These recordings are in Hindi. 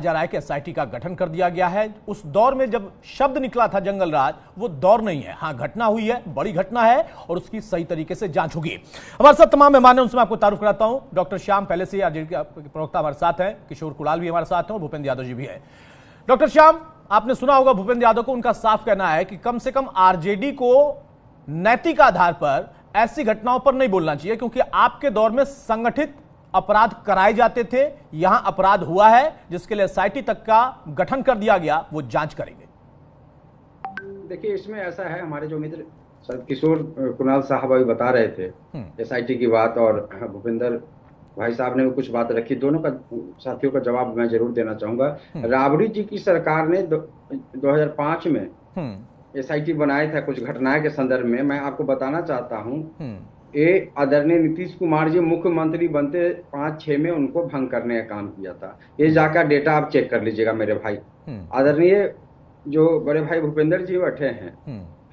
जा रहा है कि एसआईटी का गठन कर दिया गया है। उस दौर में जब शब्द निकला था जंगल राज, वो दौर नहीं है। हाँ, घटना हुई है, बड़ी घटना है और उसकी सही तरीके से जांच होगी। हमारे साथ तमाम मेहमान हैं, उनसे मैं आपको तारुफ कराता हूं। डॉक्टर श्याम पहले से आरजेडी के प्रवक्ता हमारे साथ हैं, किशोर कुणाल भी हमारे साथ हैं और भूपेंद्र यादव जी भी है। डॉक्टर श्याम, आपने सुना होगा भूपेंद्र यादव को, उनका साफ कहना है कि कम से कम आरजेडी को नैतिक आधार पर ऐसी घटनाओं पर नहीं बोलना चाहिए, क्योंकि आपके दौर में संगठित अपराध कराए जाते थे, यहां अपराध हुआ है जिसके लिए एसआईटी तक का गठन कर दिया गया, वो जांच करेंगे। देखिए, इसमें ऐसा है, हमारे जो मित्र किशोर कुणाल साहब अभी बता रहे थे एसआईटी की बात, और भूपेंद्र भाई साहब ने भी कुछ बात रखी। दोनों का साथियों का जवाब मैं जरूर देना चाहूंगा। राबड़ी जी की सरकार ने 2005 में एसआईटी बनाया था कुछ घटनाएं के संदर्भ में। मैं आपको बताना चाहता हूं, ये आदरणीय नीतीश कुमार जी मुख्यमंत्री बनते 5-6 में उनको भंग करने का काम किया था। ये जाकर डेटा आप चेक कर लीजिएगा मेरे भाई। आदरणीय जो बड़े भाई भूपेंद्र जी बैठे हैं,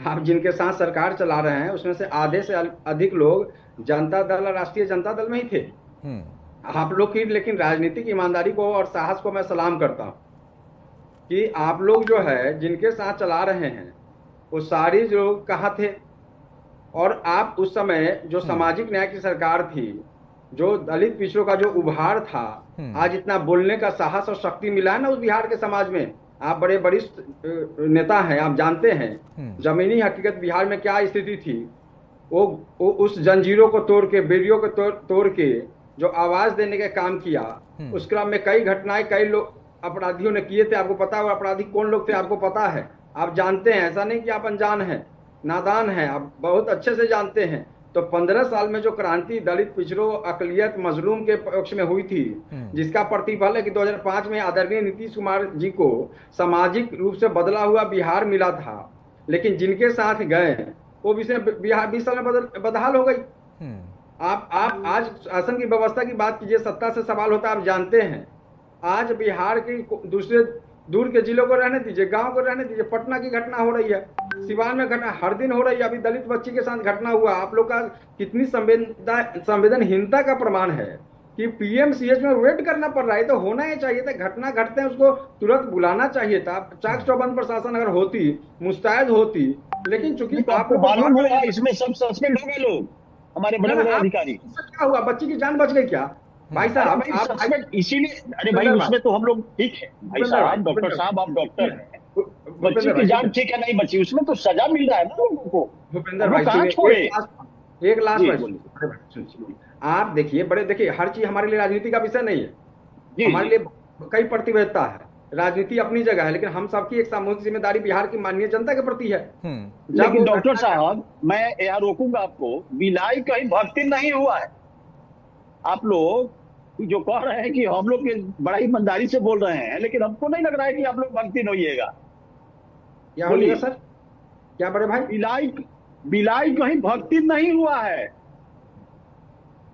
आप जिनके साथ सरकार चला रहे हैं, उसमें से आधे से अधिक लोग जनता दल और राष्ट्रीय जनता दल में ही थे। आप लोग की लेकिन राजनीतिक ईमानदारी को और साहस को मैं सलाम करता हूं कि आप लोग जो है जिनके साथ चला रहे हैं वो सारी जो कहाँ थे। और आप उस समय जो सामाजिक न्याय की सरकार थी, जो दलित पिछड़ों का जो उभार था, आज इतना बोलने का साहस और शक्ति मिला है ना उस बिहार के समाज में। आप बड़े वरिष्ठ नेता हैं, आप जानते हैं जमीनी हकीकत बिहार में क्या स्थिति थी। वो उस जंजीरों को तोड़ के, बेड़ियों को तोड़ के जो आवाज देने का काम किया, उस क्रम में कई घटनाएं कई लोग अपराधियों ने किए थे। आपको पता है अपराधी कौन लोग थे, आपको पता है, आप जानते हैं। ऐसा नहीं कि आप अनजान हैं, नादान हैं, आप बहुत अच्छे से जानते हैं। तो 15 साल में जो क्रांति दलित पिछड़ों, अकलियत, मजलूम के पक्ष में हुई थी, जिसका प्रतिफल है कि 2005 में आदरणीय नीतीश कुमार जी को सामाजिक रूप से बदला हुआ बिहार मिला था। लेकिन जिनके साथ गए वो बिहार 20 साल में बदहाल हो गई। आप आज शासन की व्यवस्था की बात कीजिए, सत्ता से सवाल होता है, आप जानते हैं। आज बिहार की दूसरे दूर के जिलों को रहने दीजिए, गांव को रहने दीजिए, पटना की घटना हो रही है, सिवान में घटना हर दिन हो रही है। अभी दलित बच्ची के साथ घटना हुआ। आप लोग का कितनी संवेदनहीनता का प्रमाण है कि पीएमसीएच में वेट करना पड़ रहा है। तो होना ही चाहिए था, घटना घटते हैं उसको तुरंत बुलाना चाहिए था। चाक चौबंद प्रशासन अगर होती, मुस्तैद होती, लेकिन चूंकि आपको मालूम हुआ इसमें सब सस्पेंड हो गए लोग, हमारे बड़े बड़े अधिकारी। क्या हुआ, बच्ची की जान बच गई क्या भाई साहब? इसीलिए अरे भाई उसमें तो हम लोग ठीक है भाई साहब, डॉक्टर साहब आप डॉक्टर हैं, बच्ची की जान ठीक है नहीं बची, उसमें तो सजा मिल रहा है ना लोगों को। भूपेंद्र भाई एक लास्ट आप देखिए, देखिए हर चीज हमारे लिए राजनीति का विषय नहीं है। हमारे लिए कई प्रतिबद्धता है, राजनीति अपनी जगह है, लेकिन हम सबकी एक सामूहिक जिम्मेदारी बिहार की माननीय जनता के प्रति है। लेकिन डॉक्टर साहब मैं यहाँ रोकूंगा आपको, बिलाई कहीं भक्ति नहीं हुआ है। आप लोग जो कह रहे हैं कि हम लोग बड़ा ईमानदारी से बोल रहे हैं, लेकिन हमको नहीं लग रहा है कि आप लोग भक्ति नहीं होइएगा। क्या बोलिए सर? क्या बड़े भाई? बिलाई कहीं भक्ति नहीं हुआ है,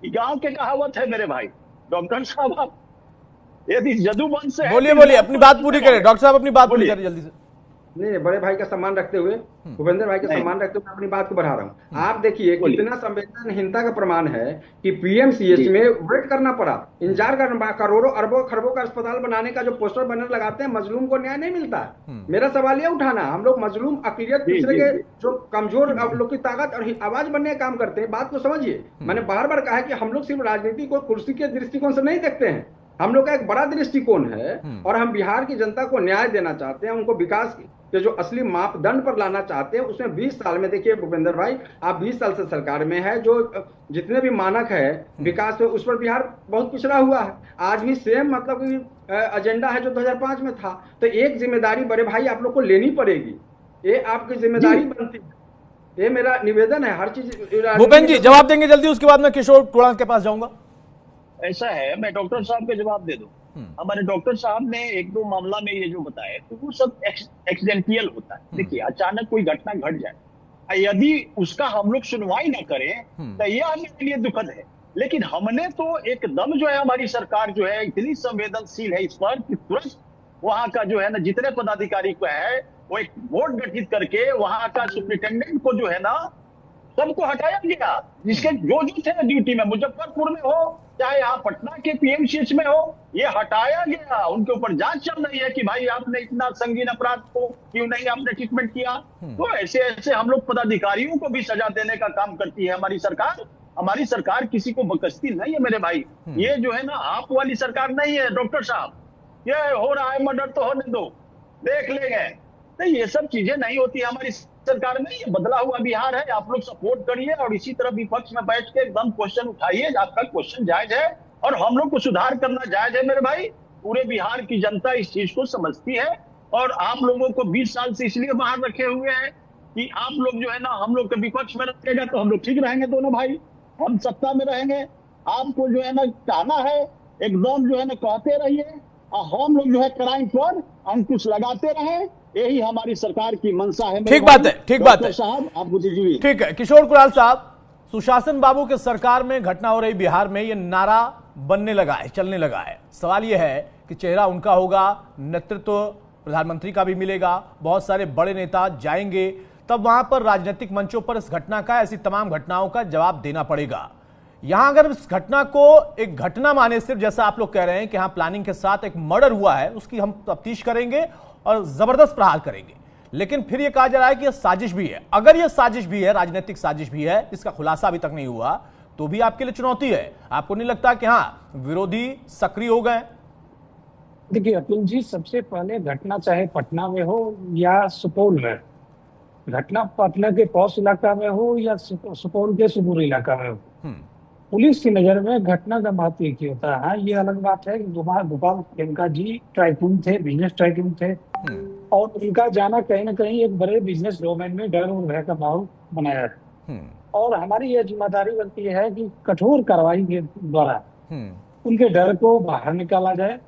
गांव के कहावत है मेरे भाई। डॉक्टर साहब आप यदि जदूवंश से बोलिए अपनी बात पूरी करें। डॉक्टर साहब अपनी बात पूरी करें जल्दी से। नहीं, बड़े भाई का सम्मान रखते हुए, भूपेंद्र भाई का सम्मान रखते हुए अपनी बात को बढ़ा रहा हूँ। आप देखिए कितना संवेदनहीनता का प्रमाण है कि पीएमसीएच में वेट करना पड़ा, इंतजार करना, करोड़ों अरबों खरबों का अस्पताल बनाने का जो पोस्टर बैनर लगाते हैं, मजलूम को न्याय नहीं मिलता है। मेरा सवाल ये उठाना, हम लोग मजलूम, अकलियत, पिछड़े के जो कमजोर लोग की ताकत और आवाज बनने का काम करते हैं। बात को समझिए, मैंने बार बार कहा कि हम लोग सिर्फ राजनीति को कुर्सी के दृष्टिकोण से नहीं देखते हैं, हम लोग का एक बड़ा दृष्टिकोण है और हम बिहार की जनता को न्याय देना चाहते हैं, उनको विकास के जो असली मापदंड पर लाना चाहते हैं। उसमें 20 साल में देखिए भूपेंद्र भाई, आप 20 साल से सरकार में है, जो जितने भी मानक है विकास पे, उस पर बिहार बहुत पिछड़ा हुआ है। आज भी सेम मतलब कि एजेंडा है जो 2005 में था। तो एक जिम्मेदारी बड़े भाई आप लोग को लेनी पड़ेगी, ये आपकी जिम्मेदारी बनती है। ये मेरा निवेदन है। हर चीज भूपेंद्र जी जवाब देंगे जल्दी, उसके बाद मैं किशोर कुणाल के पास जाऊंगा। ऐसा है, मैं डॉक्टर साहब के जवाब दे दूं। हमारे डॉक्टर साहब ने एक दो मामला में ये जो बताया, तो वो सब एक्सीडेंटियल होता है। देखिए अचानक कोई घटना घट जाए, यदि उसका हम लोग सुनवाई ना करें तो ये हमारे लिए दुखद है। लेकिन हमने तो एकदम जो है, हमारी सरकार जो है इतनी संवेदनशील है इस पर कि तुरंत वहां का जो है ना, जितने पदाधिकारी को है वो एक बोर्ड गठित करके वहां का सुप्रिंटेंडेंट को जो है ना सबको हटाया गया, जिसके जो थे ड्यूटी में, मुजफ्फरपुर में हो चाहे यहाँ पटना के पीएमसीएच में हो, ये हटाया गया। उनके ऊपर जांच चल रही है कि भाई आपने इतना संगीन अपराध को क्यों नहीं आपने ट्रीटमेंट किया। तो ऐसे ऐसे हम लोग पदाधिकारियों को भी सजा देने का काम करती है हमारी सरकार। हमारी सरकार किसी को बकसती नहीं है मेरे भाई। ये जो है ना आप वाली सरकार नहीं है डॉक्टर साहब। ये हो रहा है मर्डर तो होने दो, देख लेंगे। तो ये सब चीजें नहीं होती हमारी सरकार में। ये बदला हुआ बिहार है, आप लोग सपोर्ट करिए और इसी तरह विपक्ष में बैठ के एकदम क्वेश्चन उठाइए। आपका क्वेश्चन जायज है और हम लोग को सुधार करना जायज है मेरे भाई। पूरे बिहार की जनता इस चीज को समझती है और आप लोगों को 20 साल से इसलिए बाहर रखे हुए हैं कि आप लोग जो है ना हम लोग के विपक्ष में रखेगा तो हम लोग ठीक रहेंगे दोनों भाई, हम सत्ता में रहेंगे। आपको जो है ना कहना है एकदम जो है ना कहते रहिए और हम लोग जो है क्राइम पर अंकुश लगाते रहे। यही हमारी सरकार की मंशा है। ठीक बात है, ठीक बात है साहब, आप बुद्धिजीवी। ठीक है किशोर कुणाल साहब, सुशासन बाबू के सरकार में घटना हो रही बिहार में, ये नारा बनने लगा है, चलने लगा है। सवाल यह है कि चेहरा उनका होगा, नेतृत्व प्रधानमंत्री का भी मिलेगा, बहुत सारे बड़े नेता जाएंगे, तब वहां पर राजनीतिक मंचों पर इस घटना का, ऐसी तमाम घटनाओं का जवाब देना पड़ेगा। यहां अगर इस घटना को एक घटना माने, सिर्फ जैसा आप लोग कह रहे हैं कि हाँ प्लानिंग के साथ एक मर्डर हुआ है, उसकी हम तफ्तीश करेंगे और जबरदस्त प्रहार करेंगे, लेकिन फिर यह कहा जा रहा है कि यह साजिश भी है। अगर यह साजिश भी है, राजनीतिक साजिश भी है, इसका खुलासा अभी तक नहीं हुआ, तो भी आपके लिए चुनौती है। आपको नहीं लगता कि हाँ विरोधी सक्रिय हो गए? देखिए अतुल जी, सबसे पहले घटना चाहे पटना में हो या सुपौल में, घटना पटना के पौष इलाका में हो या सुपौल के सुबूर इलाका में हो, पुलिस की नजर में घटना का महत्व एक ही होता है। ये अलग बात है कि गोपाल प्रियंका जी टाइकून थे, बिजनेस टाइकून थे, और उनका जाना कहीं ना कहीं एक बड़े बिजनेस डोमेन में डर और भय का माहौल बनाया है। और हमारी यह जिम्मेदारी बनती है कि कठोर कार्रवाई के द्वारा उनके डर को बाहर निकाला जाए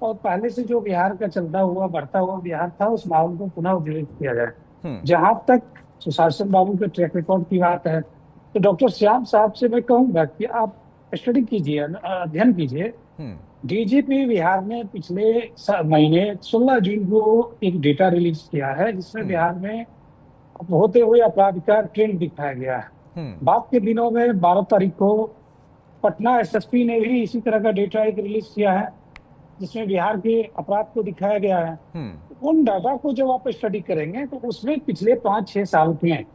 और पहले से जो बिहार का चलता हुआ बढ़ता हुआ बिहार था, उस माहौल को पुनः उज्जीवित किया जाए। जहां तक सुशासन बाबू के ट्रैक रिकॉर्ड की बात है, तो डॉक्टर श्याम साहब से मैं कहूंगा कि आप स्टडी कीजिए, अध्ययन कीजिए। डीजीपी बिहार ने पिछले महीने 16 जून को एक डेटा रिलीज किया है, जिसमें बिहार में होते हुए अपराध का ट्रेंड दिखाया गया है। बाद के दिनों में 12 तारीख को पटना एसएसपी ने भी इसी तरह का डेटा एक रिलीज किया है, जिसमें बिहार के अपराध को दिखाया गया है। उन डाटा को जब आप स्टडी करेंगे तो उसमें पिछले 5-6 साल में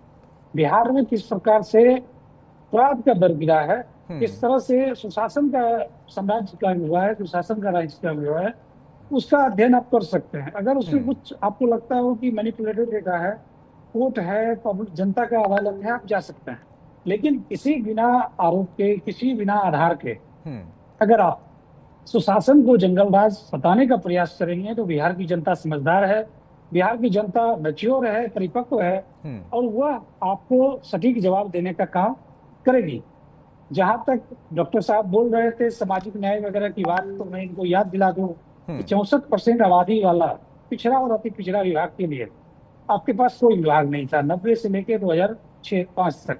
बिहार में किस प्रकार से अपराध का दर गिरा है, किस तरह से सुशासन का साम्राज्य कायम हुआ है, सुशासन का राज्य कायम हुआ है, उसका अध्ययन आप कर सकते हैं। अगर उसमें कुछ आपको लगता हो कि मैनिपुलेटेड डेटा है, कोर्ट है, पब्लिक जनता का अदालत है, आप जा सकते हैं। लेकिन किसी बिना आरोप के, किसी बिना आधार के अगर आप सुशासन को जंगलराज बताने का प्रयास करेंगे तो बिहार की जनता समझदार है, बिहार की जनता मैच्योर है, परिपक्व है, और वह आपको सटीक जवाब देने का काम करेगी। जहां तक डॉक्टर साहब बोल रहे थे सामाजिक न्याय वगैरह की बात, तो मैं इनको याद दिला दूं कि 64% आबादी वाला पिछड़ा और अति पिछड़ा विभाग के लिए आपके पास कोई विभाग नहीं था 90 से लेकर 2006-05 तक।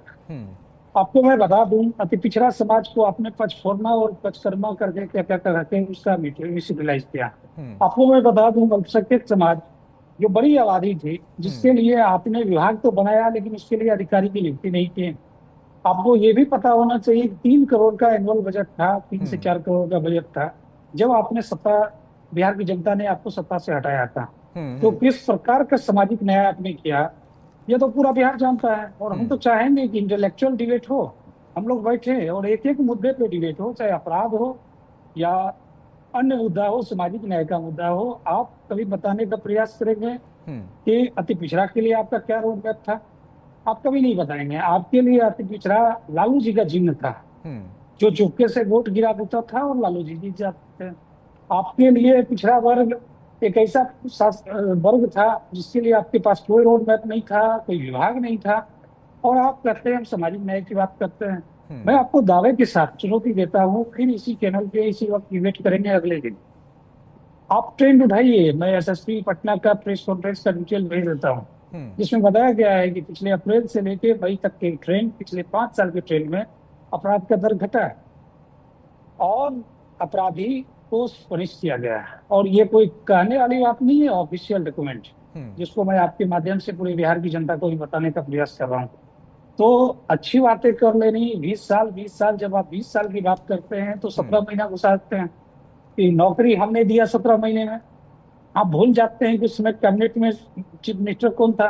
आपको मैं बता दूं, अति पिछड़ा समाज को आपने पचफोरना और पचकर्मा करके क्या क्या करके उसका मिसिलाइज किया। आपको मैं बता दूं, अल्पसंख्यक समाज जो बड़ी आबादी थी, जिसके लिए आपने विभाग तो बनाया लेकिन उसके लिए अधिकारी की नियुक्ति नहीं की। आपको ये भी पता होना चाहिए 3 करोड़ का एनुअल बजट था, 3 से 4 करोड़ का बजट था जब आपने सत्ता, बिहार की जनता ने आपको सत्ता से हटाया था। तो किस प्रकार का सामाजिक न्याय आपने किया, ये तो पूरा बिहार जानता है। और हम तो चाहेंगे कि इंटेलेक्चुअल डिबेट हो, हम लोग बैठे और एक एक मुद्दे पे डिबेट हो, चाहे अपराध हो या अन्य मुद्दा हो, सामाजिक न्याय का मुद्दा हो। आप कभी बताने का प्रयास करेंगे कि अति पिछड़ा के लिए आपका क्या रोड मैप था? आप कभी नहीं बताएंगे। आपके लिए अति पिछड़ा लालू जी का चिन्ह था, जो चुपके से वोट गिरा देता था और लालू जी जीत जाते थे। आपके लिए पिछड़ा वर्ग एक ऐसा वर्ग था जिसके लिए आपके पास कोई रोड मैप नहीं था, कोई विभाग नहीं था, और आप कहते हैं हम सामाजिक न्याय की बात करते हैं। मैं आपको दावे के साथ चुनौती देता हूँ, फिर इसी चैनल पे इसी वक्त डिबेट करेंगे अगले दिन। आप ट्रेंड उठाइए, मैं एसएसपी पटना का प्रेस कॉन्फ्रेंस का डिटेल भेज देता हूँ, जिसमें बताया गया है कि पिछले अप्रैल से लेकर मई तक के ट्रेंड, पिछले 5 साल के ट्रेंड में अपराध का दर घटा है और अपराधी को पनिश किया गया है। और ये कोई कहने वाली बात नहीं है, ऑफिशियल डॉक्यूमेंट, जिसको मैं आपके माध्यम से पूरे बिहार की जनता को भी बताने का प्रयास कर रहा हूँ। तो अच्छी बातें कर लेनी। 20 साल जब आप 20 साल की बात करते हैं तो 17 महीना घुसा सकते हैं कि नौकरी हमने दिया 17 महीने में। आप भूल जाते हैं कि उसमें कैबिनेट में चीफ मिनिस्टर कौन था।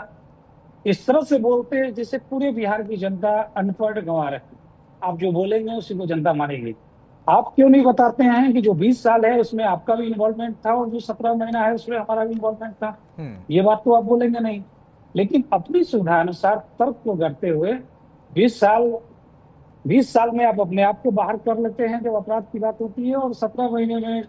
इस तरह से बोलते हैं जैसे पूरे बिहार की जनता अनपढ़ गंवार है। आप जो बोलेंगे उसी को जनता मानेगी। आप क्यों नहीं बताते हैं कि जो 20 साल है उसमें आपका भी इन्वॉल्वमेंट था और जो 17 महीना है उसमें हमारा भी इन्वॉल्वमेंट था। ये बात तो आप बोलेंगे नहीं। लेकिन अपनी सुविधा अनुसार तर्क को करते हुए 20 साल 20 साल में आप अपने आप को बाहर कर लेते हैं जब अपराध की बात होती है, और 17 महीने में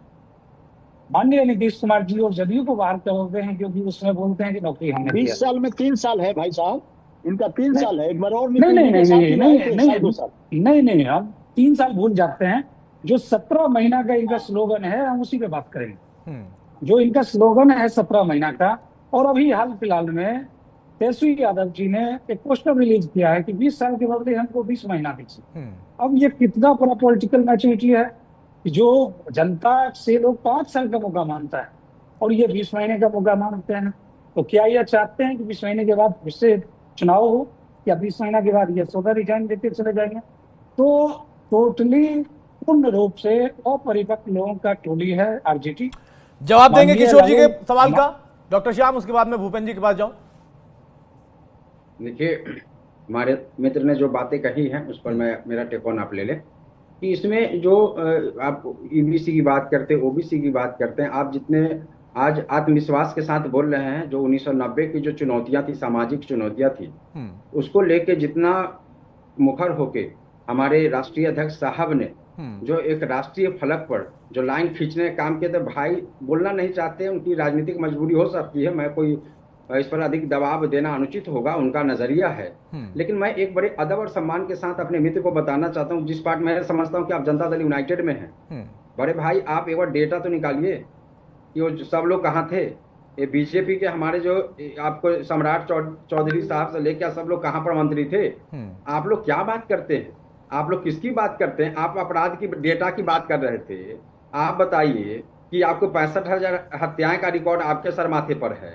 माननीय नीतीश कुमार जी और जदयू को बाहर करोगे हैं क्योंकि उसमें बोलते हैं कि नौकरी हमने 20 दिया। साल में 3 साल है भाई साहब, इनका 3 नहीं साल है। एक बार और नहीं नहीं नीतीश जी नहीं के साथ ही नहीं रहे थे, नहीं 1 साल 2 साल। नहीं, हम 3 साल भूल जाते हैं। जो 17 महीना का इनका स्लोगन है हम उसी पे बात करेंगे। जो इनका स्लोगन है 17 महीना का, और अभी हाल फिलहाल में तेजस्वी यादव जी ने एक पोस्टर रिलीज किया है कि 20 साल के बदले हमको 20 महीना दीजिए। अब ये कितना बड़ा पॉलिटिकल मैच्योरिटी है कि जो जनता से लोग 5 साल का मौका मांगता है और ये 20 महीने का मौका मांगते हैं। तो क्या ये चाहते हैं कि 20 महीने के बाद फिर से चुनाव हो, या 20 महीना के बाद ये स्वतः रिजाइन देते चले जाएंगे? तो टोटली पूर्ण रूप से अपरिपक्व लोगों का टोली है आरजेडी। जवाब देंगे माननीय किशोर जी के लालू- सवाल का डॉक्टर श्याम, उसके बाद मैं भूपेंद्र जी के पास जाऊं। देखिए, हमारे मित्र ने जो बातें कही हैं उस पर मैं मेरा टेक ऑन आप ले लें कि इसमें जो आप ईबीसी की बात करते हैं, ओबीसी की बात करते हैं, आप जितने आज आत्मविश्वास के साथ बोल रहे हैं, जो 1990 की जो चुनौतियां थी, सामाजिक चुनौतियां थी, उसको लेके जितना मुखर होके हमारे राष्ट्रीय अध्यक्ष साहब ने जो एक राष्ट्रीय फलक पर जो लाइन खींचने का काम किया था, भाई बोलना नहीं चाहते, उनकी राजनीतिक मजबूरी हो सकती है, मैं कोई इस पर अधिक दबाव देना अनुचित होगा, उनका नजरिया है। लेकिन मैं एक बड़े अदब और सम्मान के साथ अपने मित्र को बताना चाहता हूं, जिस पार्ट मैं समझता हूं कि आप जनता दल यूनाइटेड में हैं। बड़े भाई, आप एक बार डेटा तो निकालिए कि वो सब लोग कहाँ थे। ये बीजेपी के हमारे जो आपको सम्राट चौधरी साहब से लेकर सब लोग कहाँ पर मंत्री थे। आप लोग क्या बात करते हैं? आप लोग किसकी बात करते हैं? आप अपराध की डेटा की बात कर रहे थे। आप बताइए कि आपको 65,000 हत्याएं का रिकॉर्ड आपके सर माथे पर है।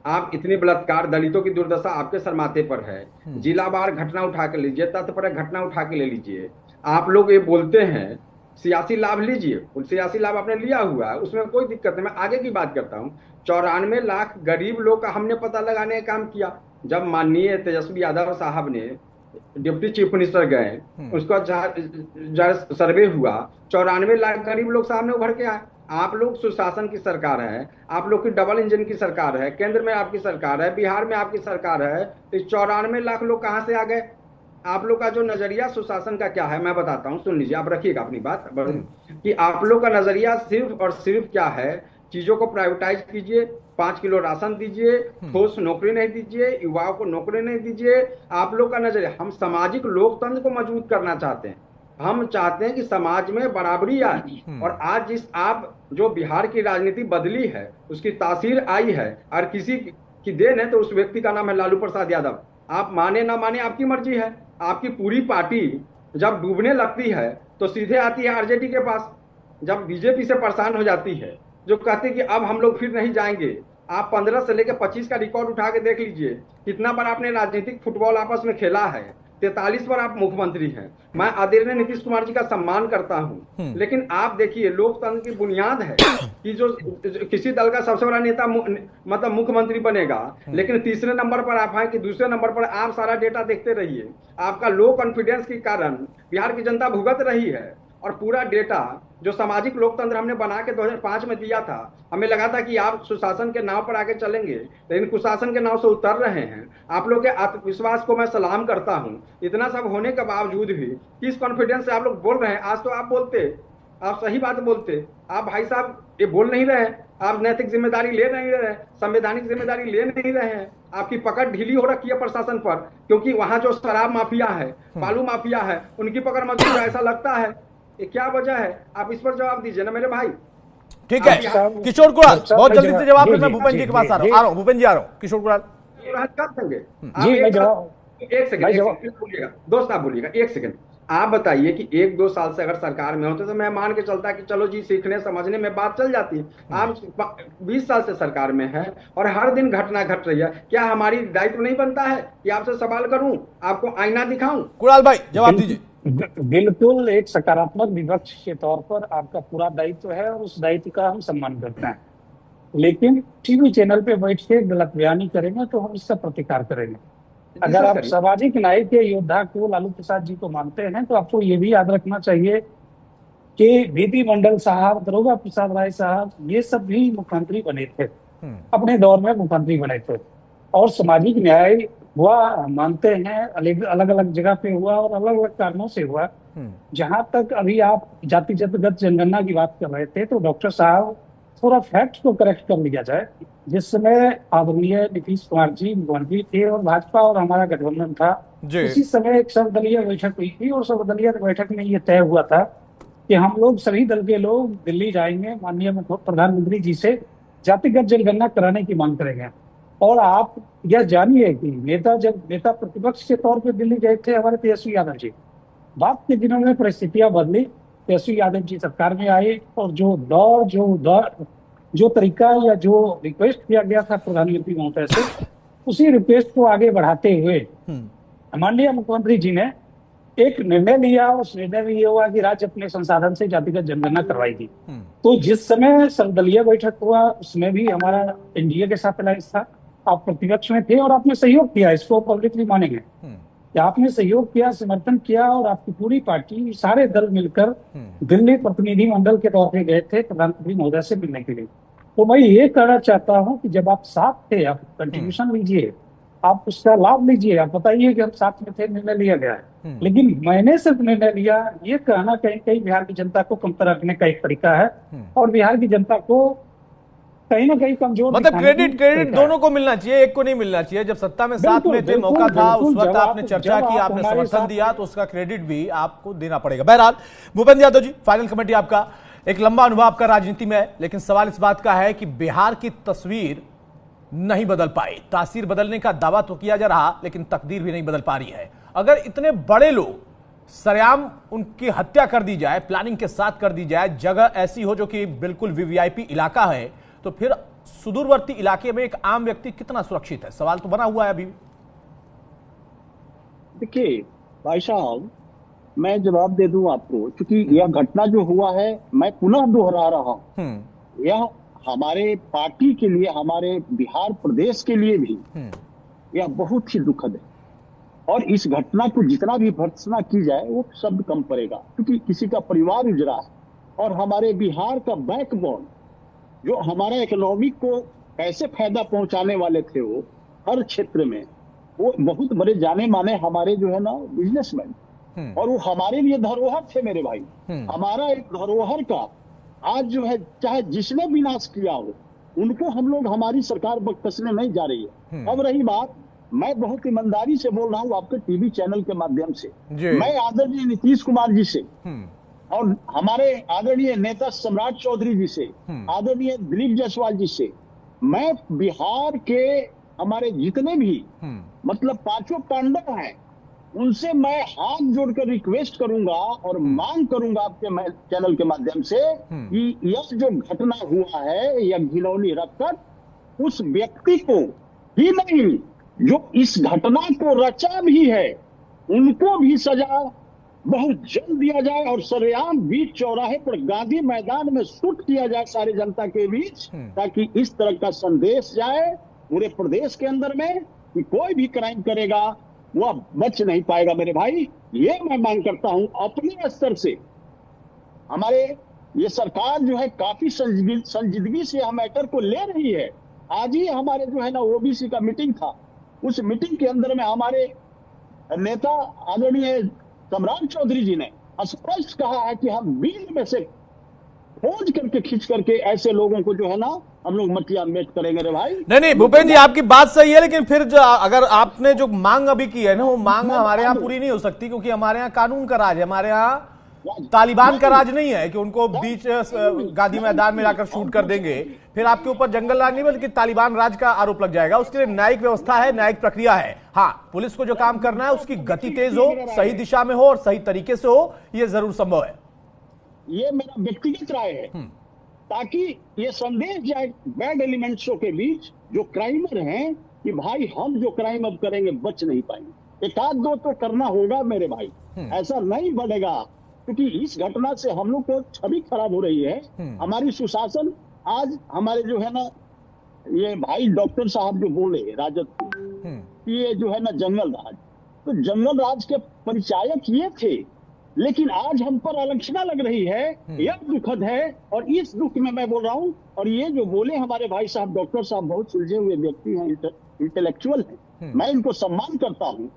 आप इतने बलात्कार, दलितों की दुर्दशा आपके सर माथे पर है। जिलावार घटना उठा के लीजिए, तथ्य पर घटना उठा के ले लीजिए। आप लोग ये बोलते हैं सियासी लाभ लीजिए, सियासी लाभ आपने लिया हुआ है, उसमें कोई दिक्कत नहीं। मैं आगे की बात करता हूँ। 94 लाख गरीब लोग का हमने पता लगाने का काम किया। जब माननीय तेजस्वी यादव साहब ने डिप्टी चीफ मिनिस्टर गए, उसका सर्वे हुआ, 94 लाख गरीब लोग सामने उभर के आए। आप लोग सुशासन की सरकार है, आप लोग की डबल इंजन की सरकार है, केंद्र में आपकी सरकार है, बिहार में आपकी सरकार है, तो 94 लाख लोग कहां से आ गए? आप लोग का जो नजरिया सुशासन का क्या है मैं बताता हूं, सुन लीजिए, आप रखिएगा अपनी बात कि आप लोग का नजरिया सिर्फ और सिर्फ क्या है। चीजों को प्राइवेटाइज कीजिए, 5 किलो राशन दीजिए, ठोस नौकरी नहीं दीजिए, युवाओं को नौकरी नहीं दीजिए। आप लोग का नजरिया, हम सामाजिक लोकतंत्र को मजबूत करना चाहते हैं। हम चाहते हैं कि समाज में बराबरी आए। और आज जिस आप जो बिहार की राजनीति बदली है, उसकी तासीर आई है, और किसी की देन है, तो उस व्यक्ति का नाम है लालू प्रसाद यादव। आप माने ना माने आपकी मर्जी है। आपकी पूरी पार्टी जब डूबने लगती है तो सीधे आती है आरजेडी के पास। जब बीजेपी से परेशान हो जाती है, जो कहती है कि अब हम लोग फिर नहीं जाएंगे। आप 15 से लेकर 25 का रिकॉर्ड उठा के देख लीजिए, कितना बार आपने राजनीतिक फुटबॉल आपस में खेला है। 43 बार आप मुख्यमंत्री हैं। मैं आदरणीय नीतीश कुमार जी का सम्मान करता हूं, लेकिन आप देखिए, लोकतंत्र की बुनियाद है कि जो किसी दल का सबसे बड़ा नेता मतलब मुख्यमंत्री बनेगा, लेकिन तीसरे नंबर पर आप हैं कि दूसरे नंबर पर आप सारा डेटा देखते रहिए। आपका लो कॉन्फिडेंस के कारण बिहार की जनता भुगत रही है। और पूरा डेटा जो सामाजिक लोकतंत्र हमने बना के 2005 में दिया था, हमें लगा था कि आप सुशासन के नाव पर आगे चलेंगे, लेकिन कुशासन के नाव से उतर रहे हैं। आप लोग के आत्मविश्वास को मैं सलाम करता हूं। इतना सब होने के बावजूद भी किस कॉन्फिडेंस से आप लोग बोल रहे हैं? आज तो आप बोलते, आप सही बात बोलते, आप भाई साहब ये बोल नहीं रहे, आप नैतिक जिम्मेदारी ले नहीं रहे, संवैधानिक जिम्मेदारी ले नहीं रहे हैं। आपकी पकड़ ढीली हो रखी है प्रशासन पर, क्योंकि वहां जो शराब माफिया है, बालू माफिया है, उनकी पकड़ मजबूत है, ऐसा लगता है। ये क्या वजह है? आप इस पर जवाब दीजिए ना मेरे भाई। ठीक है किशोर कुणाल, बहुत जल्दी से जवाब, फिर मैं भूपेंद्र जी के पास आ रहा हूँ। भूपेंद्र जी आ रहा हूँ, किशोर कुणाल कर देंगे। जी मैं जवाब, एक सेकंड बोलिएगा, दोस्त आप बोलिएगा, एक सेकंड। आप बताइए कि 1-2 साल से अगर सरकार में होते तो मैं मान के चलता कि चलो जी सीखने समझने में बात चल जाती है। आप 20 साल से सरकार में है और हर दिन घटना घट रही है, क्या हमारी दायित्व नहीं बनता है कि आपसे सवाल करूं, आपको आईना दिखाऊं? कुणाल भाई जवाब दीजिए। बिल्कुल, एक सकारात्मक विपक्ष के तौर पर आपका पूरा दायित्व है और उस दायित्व का हम सम्मान करते हैं, लेकिन टीवी चैनल पे बैठ के गलत बयानी करेंगे तो हम इसका प्रतिकार करेंगे। अगर आप सामाजिक न्याय के योद्धा को लालू प्रसाद जी को मानते हैं तो आपको ये भी याद रखना चाहिए कि बीपी मंडल साहब, दरोगा प्रसाद राय साहब, ये सब भी मुख्यमंत्री बने थे, अपने दौर में मुख्यमंत्री बने थे, और सामाजिक न्याय हुआ मानते हैं, अलग अलग जगह पे हुआ और अलग अलग कारणों से हुआ। जहां तक अभी आप जातिगत जनगणना की बात कर रहे थे, तो डॉक्टर साहब थोड़ा फैक्ट को करेक्ट कर लिया जाए। जिस समय आदरणीय नीतीश कुमार जी मुख्यमंत्री थे और भाजपा और हमारा गठबंधन था, उसी समय एक सर्वदलीय बैठक हुई थी और सर्वदलीय बैठक में ये तय हुआ था कि हम लोग सभी दल के लोग दिल्ली जाएंगे, माननीय प्रधानमंत्री जी से जातिगत जनगणना कराने की मांग करेंगे। और आप यह जानिए कि जब नेता प्रतिपक्ष के तौर पर दिल्ली गए थे हमारे तेजस्वी यादव जी, बाद के दिनों में परिस्थितियां बदली, तेजस्वी यादव जी सरकार में आए और जो तरीका या जो रिक्वेस्ट किया गया था प्रधानमंत्री महोदय से, उसी रिक्वेस्ट को आगे बढ़ाते हुए माननीय मुख्यमंत्री जी ने एक निर्णय लिया। उस निर्णय में ये हुआ कि राज्य अपने संसाधन से जातिगत जनगणना करवाएगी। तो जिस समय सर्वदलीय बैठक हुआ उसमें भी हमारा एनडीए के साथ अलायंस था, आप प्रतिपक्ष में थे और आपने सहयोग किया, इसको पब्लिकली मानेंगे कि आपने सहयोग किया, समर्थन किया, और आपकी पूरी पार्टी, सारे दल मिलकर दिल्ली प्रतिनिधि मंडल के तौर पे गए थे प्रधानमंत्री महोदय से मिलने के लिए। तो मैं ये कहना चाहता हूं कि जब आप साथ थे, आप कंट्रीब्यूशन लीजिए, आप उसका लाभ लीजिए, आप बताइए कि हम साथ में थे, निर्णय लिया गया है। लेकिन मैंने सिर्फ निर्णय लिया, ये कहना कहीं कहीं बिहार की जनता को कमतर रखने का एक तरीका है और बिहार की जनता को कहीं ना कहीं कमजोर, मतलब क्रेडिट दोनों को मिलना चाहिए, एक को नहीं मिलना चाहिए। जब सत्ता में साथ में थे, मौका था, उस वक्त आपने चर्चा की, आपने समर्थन दिया, तो उसका क्रेडिट भी आपको देना पड़ेगा। बहरहाल भूपेंद्र यादव जी, फाइनल कमेटी आपका, एक लंबा अनुभव आपका राजनीति में है, लेकिन सवाल इस बात का है कि बिहार की तस्वीर नहीं बदल पाई। तासीर बदलने का दावा तो किया जा रहा, लेकिन तकदीर भी नहीं बदल पा रही है। अगर इतने बड़े लोग सरेआम उनकी हत्या कर दी जाए, प्लानिंग के साथ कर दी जाए, जगह ऐसी हो जो कि बिल्कुल वीवीआईपी इलाका है, तो फिर सुदूरवर्ती इलाके में एक आम व्यक्ति कितना सुरक्षित है? सवाल तो बना हुआ है अभी भी। देखिए भाई साहब, मैं जवाब दे दूं आपको, क्योंकि यह घटना जो हुआ है, मैं पुनः दोहरा रहा हूं, यह हमारे पार्टी के लिए, हमारे बिहार प्रदेश के लिए भी यह बहुत ही दुखद है। और इस घटना को जितना भी भर्त्सना की जाए वो शब्द कम पड़ेगा, क्योंकि किसी का परिवार उजड़ा है और हमारे बिहार का बैकबोन, जो हमारा इकोनॉमिक को कैसे फायदा पहुंचाने वाले थे, वो हर क्षेत्र में वो बहुत बड़े जाने माने हमारे जो है ना बिजनेसमैन, और वो हमारे लिए धरोहर थे मेरे भाई। हमारा एक धरोहर का आज जो है, चाहे जिसने विनाश किया हो, उनको हम लोग, हमारी सरकार बख्शने नहीं जा रही है। अब रही बात, मैं बहुत ईमानदारी से बोल रहा हूँ आपके टीवी चैनल के माध्यम से, मैं आदरणीय नीतीश कुमार जी से और हमारे आदरणीय नेता सम्राट चौधरी जी से, आदरणीय दिलीप जायसवाल जी से, मैं बिहार के हमारे जितने भी मतलब पांचों पांडव हैं, उनसे मैं हाथ जोड़कर रिक्वेस्ट करूंगा और मांग करूंगा आपके चैनल के माध्यम से कि यह जो घटना हुआ है, यह घिनौनी रखकर उस व्यक्ति को ही नहीं, जो इस घटना को रचा भी है, उनको भी सजा बहुत जल्द दिया जाए और सरेआम बीच चौराहे पर गांधी मैदान में शूट किया जाए सारे जनता के बीच, ताकि इस तरह का संदेश जाए पूरे प्रदेश के अंदर में कि कोई भी क्राइम करेगा वह बच नहीं पाएगा मेरे भाई। ये मैं मांग करता हूं अपने स्तर से। हमारे ये सरकार जो है काफी संजीदगी से हम मैटर को ले रही है। आज ही हमारे जो है ना ओबीसी का मीटिंग था, उस मीटिंग के अंदर में हमारे नेता आदरणीय सम्राट चौधरी जी ने स्पष्ट कहा है कि हम बिल में से खोज करके खींच करके ऐसे लोगों को जो है ना हम लोग मटिया मेट करेंगे रे भाई। नहीं भूपेंद्र जी, आपकी बात सही है, लेकिन फिर जो अगर आपने जो मांग अभी की है ना, वो मांग हमारे यहाँ पूरी नहीं हो सकती, क्योंकि हमारे यहाँ कानून का राज है, हमारे यहाँ तालिबान का राज नहीं है कि उनको बीच गांधी मैदान में जाकर शूट कर देंगे, फिर आपके ऊपर जंगल राज नहीं बल्कि तालिबान राज का आरोप लग जाएगा। उसके लिए न्यायिक व्यवस्था है, न्यायिक प्रक्रिया है। हाँ, पुलिस को जो काम करना है उसकी गति तेज हो, सही दिशा में हो और सही तरीके से हो, यह जरूर संभव है। ये मेरा व्यक्तिगत राय है, ताकि ये संदेश जाए बैड एलिमेंट्सों के बीच जो क्राइमर हैं कि भाई हम जो क्राइम अब करेंगे बच नहीं पाएंगे। एक आध दो तो करना होगा मेरे भाई, ऐसा नहीं बढ़ेगा, क्योंकि इस घटना से हम लोग को छवि खराब हो रही है। हमारी सुशासन आज हमारे जो है ना, ये भाई डॉक्टर साहब जो बोले राजद की, ये जो है ना जंगल राज, तो जंगल राज के परिचायक ये थे, लेकिन आज हम पर आलोचना लग रही है, यह दुखद है। और इस दुख में मैं बोल रहा हूँ, और ये जो बोले हमारे भाई साहब डॉक्टर साहब बहुत सुलझे हुए व्यक्ति हैं, इंटेलेक्चुअल हैं, मैं इनको सम्मान करता हूँ।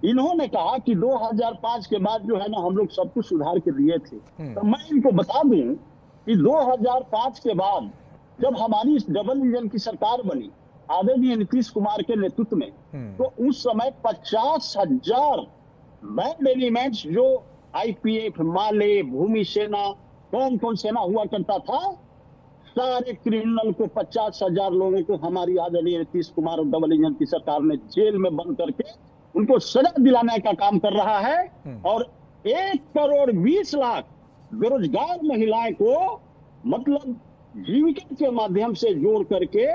इन्होंने कहा कि 2005 के बाद जो है ना हम लोग सब कुछ सुधार के दिए थे, तो मैं इनको बता दूं कि 2005 के बाद जब हमारी डबल इंजन की सरकार बनी आदरणीय नीतीश कुमार के नेतृत्व में, तो उस समय 50,000 बैड एलिमेंट्स जो आईपीएफ, माले, भूमि सेना, कौन कौन सेना हुआ करता था, सारे क्रिमिनल को 50,000 लोगों को हमारी आदरणीय नीतीश कुमार और डबल इंजन की सरकार ने जेल में बंद करके उनको सजा दिलाने का काम कर रहा है। और 1,20,00,000 बेरोजगार महिलाएं को मतलब जीविका के माध्यम से जोड़ करके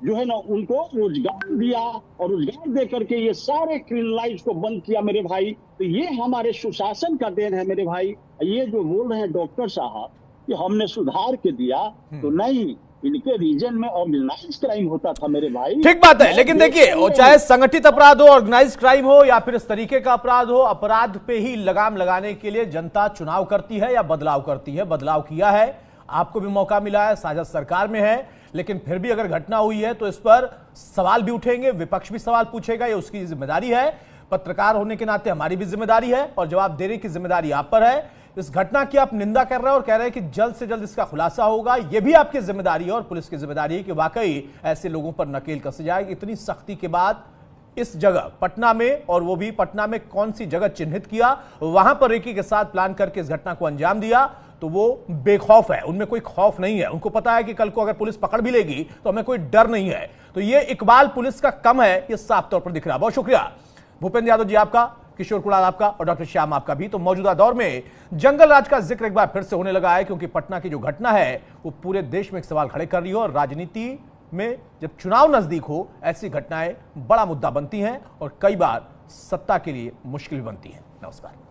जो है ना उनको रोजगार दिया, और रोजगार दे करके ये सारे क्रिमिनलाइज को बंद किया मेरे भाई। तो ये हमारे सुशासन का देन है मेरे भाई। ये जो बोल रहे हैं डॉक्टर साहब कि हमने सुधार के दिया, तो नहीं, इनके रीजन में ऑर्गेनाइज क्राइम होता था मेरे भाई। ठीक बात है, लेकिन देखिए, और चाहे संगठित अपराध हो, ऑर्गेनाइज क्राइम हो या फिर इस तरीके का अपराध हो, अपराध पे ही लगाम लगाने के लिए जनता चुनाव करती है या बदलाव करती है। बदलाव किया है, आपको भी मौका मिला है, साझा सरकार में है, लेकिन फिर भी अगर घटना हुई है तो इस पर सवाल भी उठेंगे, विपक्ष भी सवाल पूछेगा, ये उसकी जिम्मेदारी है। पत्रकार होने के नाते हमारी भी जिम्मेदारी है और जवाब देने की जिम्मेदारी आप पर है। इस घटना की आप निंदा कर रहे हैं और कह रहे हैं कि जल्द से जल्द इसका खुलासा होगा, यह भी आपकी जिम्मेदारी है और पुलिस की जिम्मेदारी है कि वाकई ऐसे लोगों पर नकेल कसी जाए। इतनी सख्ती के बाद इस जगह पटना में, और वो भी पटना में कौन सी जगह चिन्हित किया, वहां पर रेकी के साथ प्लान करके इस घटना को अंजाम दिया, तो वो बेखौफ है, उनमें कोई खौफ नहीं है। उनको पता है कि कल को अगर पुलिस पकड़ भी लेगी तो हमें कोई डर नहीं है। तो ये इकबाल पुलिस का कम है, ये साफ तौर पर दिख रहा है। बहुत शुक्रिया भूपेंद्र यादव जी आपका, किशोर कुणाल आपका और डॉक्टर श्याम आपका भी। तो मौजूदा दौर में जंगल राज का जिक्र एक बार फिर से होने लगा है, क्योंकि पटना की जो घटना है वो पूरे देश में एक सवाल खड़े कर रही हो, और राजनीति में जब चुनाव नजदीक हो ऐसी घटनाएं बड़ा मुद्दा बनती हैं और कई बार सत्ता के लिए मुश्किल बनती हैं। नमस्कार।